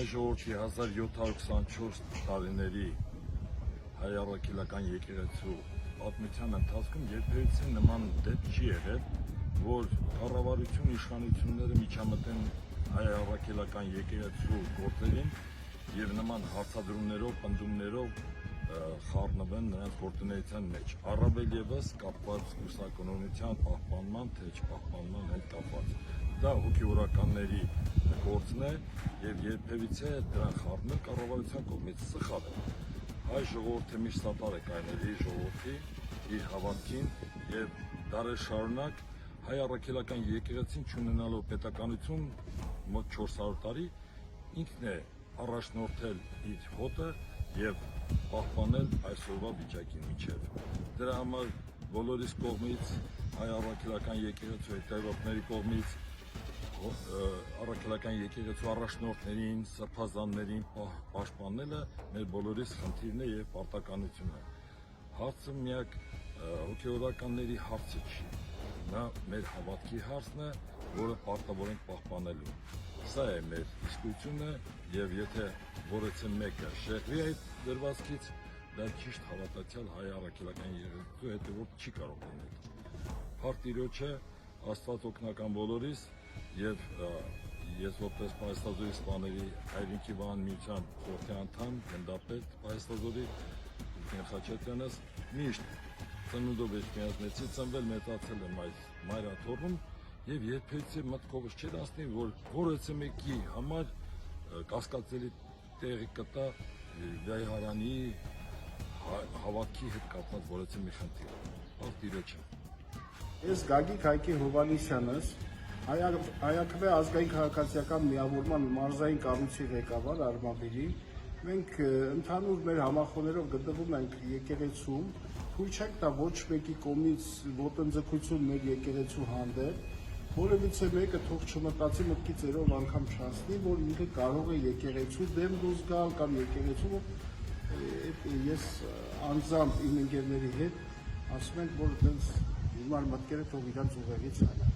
հայ ժողովրդի 1724 տարիների հայ առաքելական եկեղեցու պատմության ընթացքում երբևիցե նման դեպք չի եղել, որ կառավարություն իշխանությունները միջամտեն հայ առաքելական եկեղեցու գործերին եւ նման հարցադրումներով, պնդումներով խառնվեն նրանց գործունեության մեջ, առավել եւս կապված կուսակոնության պահպանման, թե չպահպանման հետ կապված։ Դա հոգեորականների գործն է եւ երբևիցե դրան խառնել կառավարության կողմից սխալ է։ Հայ ժողովուրդը միշտ սատար է կայանել իր ժողովրդի, իր հավատքին եւ դարեր շարունակ հայ առաքելական եկեղեցին չունենալով պետականություն մոտ 400 տարի ինքն է առաջնորդել իր հոտը եւ պահպանել այսօրվա վիճակի միջև։ Դրա համար բոլորիս կողմից հայ առաքելական եկեղեցու հետևորդների կողմից առաքելական եկեղեցու առաջնորդներին, սրբազաններին պաշտպանելը մեր բոլորիս խնդիրն է եւ պարտականությունը։ Հարցը միակ հոգեորականների հարցը չի, նա մեր հավատքի հարցն է, որը պարտավոր ենք պահպանելու։ Սա է մեր իսկությունը եւ եթե որևէ մեկը շեղվի այդ դրվածքից, դա ճիշտ հավատացյալ հայ առաքելական եկեղեցու հետևորդ չի կարող լինել։ Փառք Տիրոջը, Աստված օգնական բոլորիս եւ ես որպես Պայաստազորի սպաների հայրենիքի վահան միության խորհրդի անդամ, գնդապետ Պայաստազորի Խաչատրյանս միշտ ծնունդով ես միացնեցի, ծնվել մեծացել եմ այս մայրաթոռում եւ երբևիցե մտքովս չէր անցնի, որ որևէ մեկի համար կասկածելի տեղի կտա Վայհարանի հավատքի հետ կապված որևէ մի խնդիր։ Փառք Տիրոջը։ Ես Գագիկ Հայկի Հովհաննիսյանս, Հայաքվե ազգային քաղաքացիական միավորման մարզային կառույցի ղեկավար Արմավիրի, մենք ընդհանուր մեր համախոհներով գտնվում ենք եկեղեցում, թույլ չենք տա ոչ մեկի կողմից ոտնձգություն մեր եկեղեցու հանդեպ, որևիցե մեկը թող չմտածի մտքի ծերով անգամ չանցնի, որ ինքը կարող է եկեղեցու դեմ դուրս գալ կամ եկեղեցու ես անձամբ իմ ընկերների հետ ասում ենք, որ այդպես հիմար մտքերը թող իրանց ուղեղից հանեն։